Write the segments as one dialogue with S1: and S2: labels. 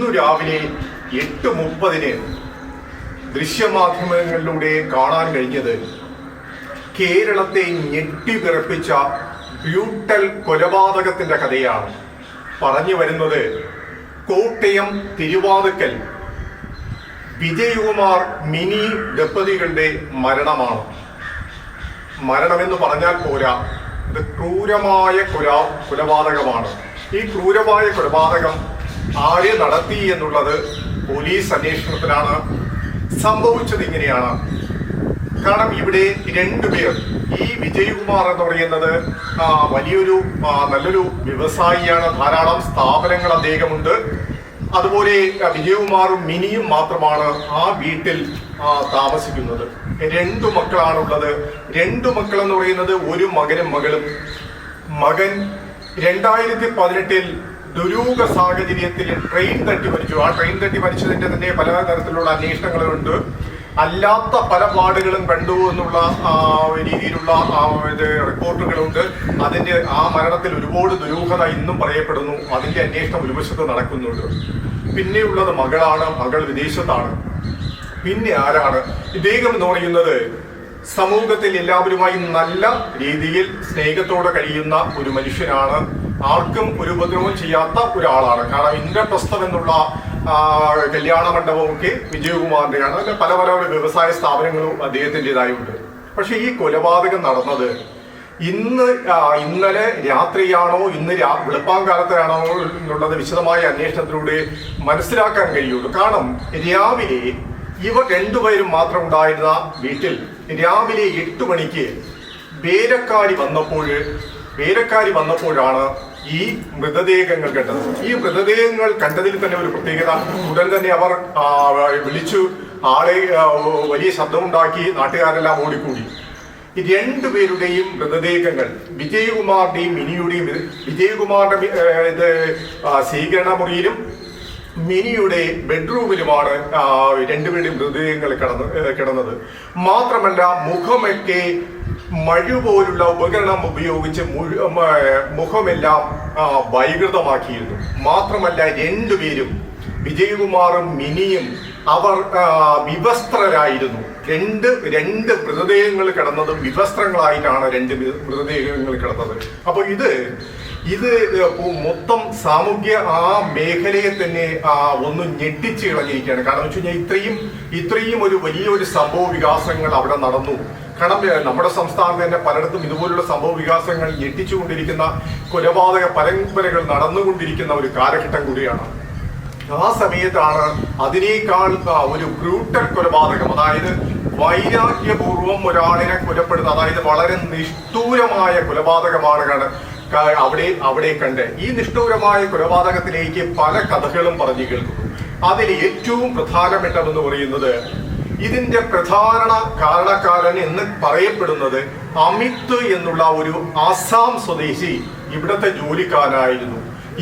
S1: ഇന്നു രാവിലെ 8:30 ദൃശ്യമാധ്യമങ്ങളിലൂടെ കാണാൻ കഴിഞ്ഞത് കേരളത്തെ ഞെട്ടിവിറപ്പിച്ച ബ്യൂട്ടൽ കൊലപാതകത്തിന്റെ കഥയാണ്. പറഞ്ഞു വരുന്നത് കോട്ടയം തിരുവാതുക്കൽ വിജയകുമാർ മിനി ദമ്പതികളുടെ മരണമാണ്. മരണമെന്ന് പറഞ്ഞാൽ പോരാ, ഇത് ക്രൂരമായ കൊലപാതകമാണ്. ഈ ക്രൂരമായ കൊലപാതകം ആര് നടത്തി എന്നുള്ളത് പോലീസ് അന്വേഷണത്തിലാണ്. സംഭവിച്ചത് ഇങ്ങനെയാണ്. കാരണം ഇവിടെ രണ്ടുപേർ, ഈ വിജയകുമാർ എന്ന് പറയുന്നത് വലിയൊരു നല്ലൊരു വ്യവസായിയാണ്. ധാരാളം സ്ഥാപനങ്ങൾ അദ്ദേഹമുണ്ട്. അതുപോലെ വിജയകുമാറും മിനിയും മാത്രമാണ് ആ വീട്ടിൽ താമസിക്കുന്നത്. 2 മക്കളാണുള്ളത്. 2 മക്കൾ എന്ന് പറയുന്നത് ഒരു മകനും മകളും. മകൻ 2018 ദുരൂഹ സാഹചര്യത്തിൽ ട്രെയിൻ തട്ടി മരിച്ചു. ആ ട്രെയിൻ തട്ടി മരിച്ചതിന്റെ തന്നെ പല തരത്തിലുള്ള അന്വേഷണങ്ങളുണ്ട്. അല്ലാത്ത പല പാടുകളും കണ്ടു എന്നുള്ള രീതിയിലുള്ള റിപ്പോർട്ടുകളുണ്ട്. അതിന്റെ ആ മരണത്തിൽ ഒരുപാട് ദുരൂഹത ഇന്നും പറയപ്പെടുന്നു. അതിന്റെ അന്വേഷണം ഒരു വശത്ത് നടക്കുന്നുണ്ട്. പിന്നെയുള്ളത് മകളാണ്. മകൾ വിദേശത്താണ്. പിന്നെ ആരാണ് ഇദ്ദേഹം എന്ന് പറയുന്നത്? സമൂഹത്തിൽ എല്ലാവരുമായി നല്ല രീതിയിൽ സ്നേഹത്തോടെ കഴിയുന്ന ഒരു മനുഷ്യനാണ്. ആർക്കും ഒരു ഉപദ്രവം ചെയ്യാത്ത ഒരാളാണ്. കാരണം ഇന്ദ്രപ്രസ്ഥം എന്നുള്ള കല്യാണ മണ്ഡപമൊക്കെ വിജയകുമാറിന്റെയാണ്. അതിൽ പല പല വ്യവസായ സ്ഥാപനങ്ങളും അദ്ദേഹത്തിൻ്റെതായുണ്ട്. പക്ഷെ ഈ കൊലപാതകം നടന്നത് ഇന്നലെ രാത്രിയാണോ ഇന്ന് വെളുപ്പാങ്കാലത്താണോ എന്നുള്ളത് വിശദമായ അന്വേഷണത്തിലൂടെ മനസ്സിലാക്കാൻ കഴിയുള്ളൂ. കാരണം രാവിലെ ഇവർ 2 പേരും മാത്രം ഉണ്ടായിരുന്ന വീട്ടിൽ രാവിലെ 8 മണിക്ക് വേലക്കാരി വന്നപ്പോഴാണ് ഈ മൃതദേഹങ്ങൾ കണ്ടത്. ഈ മൃതദേഹങ്ങൾ കണ്ടതിൽ തന്നെ ഒരു പ്രത്യേകത. ഉടൻ തന്നെ അവർ വിളിച്ചു ആളെ വലിയ ശബ്ദമുണ്ടാക്കി. നാട്ടുകാരെല്ലാം ഓടിക്കൂടി. ഈ 2 പേരുടെയും മൃതദേഹങ്ങൾ, വിജയകുമാറിന്റെയും മിനിയുടെയും, വിജയകുമാറിന്റെ സ്വീകരണ മുറിയിലും മിനിയുടെ ബെഡ്റൂമിലുമാണ് 2 പേരുടെയും മൃതദേഹങ്ങൾ കിടന്നത്. മാത്രമല്ല മുഖമൊക്കെ മഴു പോലുള്ള ഉപകരണം ഉപയോഗിച്ച് മുഖമെല്ലാം വൈകൃതമാക്കിയിരുന്നു. മാത്രമല്ല 2 പേരും, വിജയകുമാറും മിനിയും, അവർ വിവസ്ത്രരായിരുന്നു. രണ്ട് മൃതദേഹങ്ങൾ കിടന്നതും വിവസ്ത്രങ്ങളായിട്ടാണ് 2 മൃതദേഹങ്ങൾ കിടന്നത്. അപ്പൊ ഇത് മൊത്തം സാമൂഹ്യ മേഖലയെ തന്നെ ഒന്ന് ഞെട്ടിച്ച് കളഞ്ഞിരിക്കുകയാണ്. കാരണം വെച്ച് കഴിഞ്ഞാൽ ഇത്രയും ഒരു വലിയൊരു സംഭവ വികാസങ്ങൾ അവിടെ നടന്നു. കാരണം നമ്മുടെ സംസ്ഥാനത്ത് തന്നെ പലയിടത്തും ഇതുപോലുള്ള സംഭവ വികാസങ്ങൾ ഞെട്ടിച്ചുകൊണ്ടിരിക്കുന്ന കൊലപാതക പരമ്പരകൾ നടന്നുകൊണ്ടിരിക്കുന്ന ഒരു കാലഘട്ടം കൂടിയാണ്. ആ സമയത്താണ് അതിനേക്കാൾ ഒരു ബ്രൂട്ടൽ കൊലപാതകം, അതായത് വൈരാഗ്യപൂർവം ഒരാളിനെ കൊലപ്പെടുത്തുക, അതായത് വളരെ നിഷ്ഠൂരമായ കൊലപാതകമാണ് അവിടെ കണ്ട്. ഈ നിഷ്ഠൂരമായ കൊലപാതകത്തിലേക്ക് പല കഥകളും പറഞ്ഞു കേൾക്കുന്നു. അതിൽ ഏറ്റവും പ്രധാനപ്പെട്ടതെന്ന് പറയുന്നത്, ഇതിന്റെ പ്രധാന കാരണക്കാരൻ എന്ന് പറയപ്പെടുന്നത് അമിത് എന്നുള്ള ഒരു ആസാം സ്വദേശി ഇവിടുത്തെ ജോലിക്കാരനായിരുന്നു.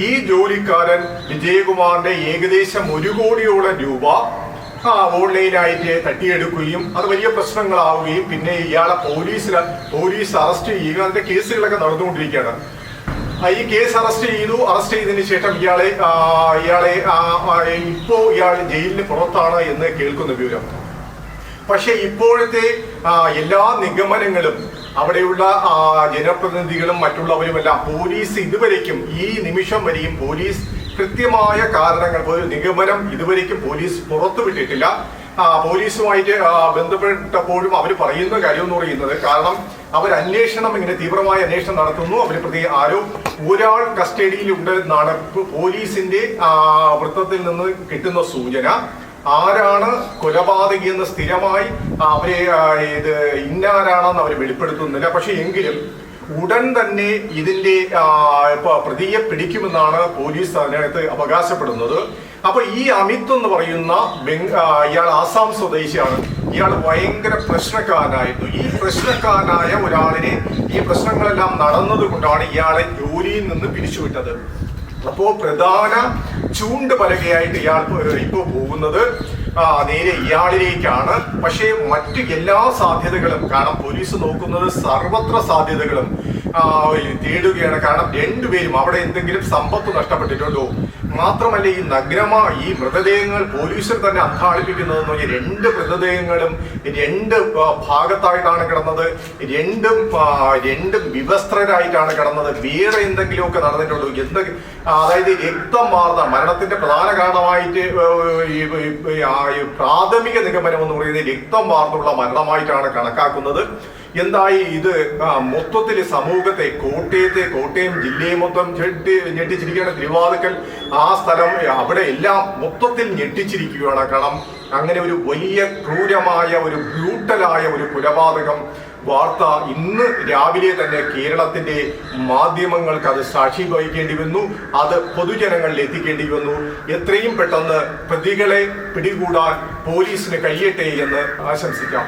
S1: ഈ ജോലിക്കാരൻ വിജയകുമാറിന്റെ ഏകദേശം 1 കോടിയോളം രൂപ ഓൺലൈനായിട്ട് തട്ടിയെടുക്കുകയും അത് വലിയ പ്രശ്നങ്ങളാവുകയും പിന്നെ ഇയാളെ പോലീസ് അറസ്റ്റ് ചെയ്യുക, അതിന്റെ കേസുകളൊക്കെ നടന്നുകൊണ്ടിരിക്കുകയാണ്. ഈ കേസ് അറസ്റ്റ് ചെയ്തതിന് ശേഷം ഇയാൾ ജയിലിന് പുറത്താണ് എന്ന് കേൾക്കുന്ന വിവരം. പക്ഷെ ഇപ്പോഴത്തെ എല്ലാ നിഗമനങ്ങളും അവിടെയുള്ള ജനപ്രതിനിധികളും മറ്റുള്ളവരുമെല്ലാം പോലീസ് ഇതുവരേക്കും ഈ നിമിഷം വരെയും പോലീസ് കൃത്യമായ കാരണങ്ങൾ നിഗമനം ഇതുവരേക്കും പോലീസ് പുറത്തുവിട്ടിട്ടില്ല. പോലീസുമായിട്ട് ബന്ധപ്പെട്ടപ്പോഴും അവർ പറയുന്ന കാര്യം എന്ന് പറയുന്നത്, കാരണം അവർ ഇങ്ങനെ തീവ്രമായ അന്വേഷണം നടത്തുന്നു. അവർ ഒരാൾ കസ്റ്റഡിയിലുണ്ട് എന്നാണ് പോലീസിന്റെ വൃത്തത്തിൽ നിന്ന് കിട്ടുന്ന സൂചന. ആരാണ് കൊലപാതകി എന്ന് സ്ഥിരമായി അവരെ ഇന്നാരാണെന്ന് അവർ വെളിപ്പെടുത്തുന്നില്ല. പക്ഷെ എങ്കിലും ഉടൻ തന്നെ ഇതിന്റെ പ്രതിയെ പിടിക്കുമെന്നാണ് പോലീസ് അതിനകത്ത് അവകാശപ്പെടുന്നത്. അപ്പൊ ഈ അമിത് എന്ന് പറയുന്ന ഇയാൾ ആസാം സ്വദേശിയാണ്. ഇയാൾ ഭയങ്കര പ്രശ്നക്കാരനായിരുന്നു. ഈ പ്രശ്നക്കാരനായ ഒരാളിനെ ഈ പ്രശ്നങ്ങളെല്ലാം നടന്നത് കൊണ്ടാണ് ഇയാളെ ജോലിയിൽ നിന്ന് പിരിച്ചുവിട്ടത്. അപ്പോ പ്രധാന ചൂണ്ടുപലകയായിട്ട് ഇയാൾ ഇപ്പോ പോകുന്നത് നേരെ ഇയാളിലേക്കാണ്. പക്ഷേ മറ്റു എല്ലാ സാധ്യതകളും, കാരണം പോലീസ് നോക്കുന്നത് സർവത്ര സാധ്യതകളും തേടുകയാണ്. കാരണം രണ്ടുപേരും അവിടെ എന്തെങ്കിലും സമ്പത്ത് നഷ്ടപ്പെട്ടിട്ടുണ്ടോ, മാത്രമല്ല ഈ മൃതദേഹങ്ങൾ പോലീസിൽ തന്നെ അന്താളിപ്പിക്കുന്നതെന്ന് പറഞ്ഞാൽ രണ്ട് മൃതദേഹങ്ങളും രണ്ട് ഭാഗത്തായിട്ടാണ് കിടന്നത്, രണ്ടും വിവസ്ത്രരായിട്ടാണ് കിടന്നത്. വേറെ എന്തെങ്കിലുമൊക്കെ നടന്നിട്ടുണ്ടോ, അതായത് രക്തം വാർന്ന മരണത്തിന്റെ പ്രധാന കാരണമായിട്ട് പ്രാഥമിക നിഗമനം എന്ന് പറയുന്നത് രക്തം വാർന്നുള്ള മരണമായിട്ടാണ് കണക്കാക്കുന്നത്. എന്തായി ഇത് മൊത്തത്തിൽ സമൂഹത്തെ, കോട്ടയം ജില്ലയെ മൊത്തം ഞെട്ടിച്ചിരിക്കുകയാണ്. തിരുവാതിക്കൽ ആ സ്ഥലം അവിടെ എല്ലാം മൊത്തത്തിൽ ഞെട്ടിച്ചിരിക്കുകയാണ്. കാരണം അങ്ങനെ ഒരു വലിയ ക്രൂരമായ ഒരു ബ്രൂട്ടലായ ഒരു കൊലപാതകം വാർത്ത ഇന്ന് രാവിലെ തന്നെ കേരളത്തിന്റെ മാധ്യമങ്ങൾക്ക് അത് സാക്ഷി വഹിക്കേണ്ടി വന്നു, അത് പൊതുജനങ്ങളിൽ എത്തിക്കേണ്ടി വന്നു. എത്രയും പെട്ടെന്ന് പ്രതികളെ പിടികൂടാൻ പോലീസിന് കഴിയട്ടെ എന്ന് ആശംസിക്കാം.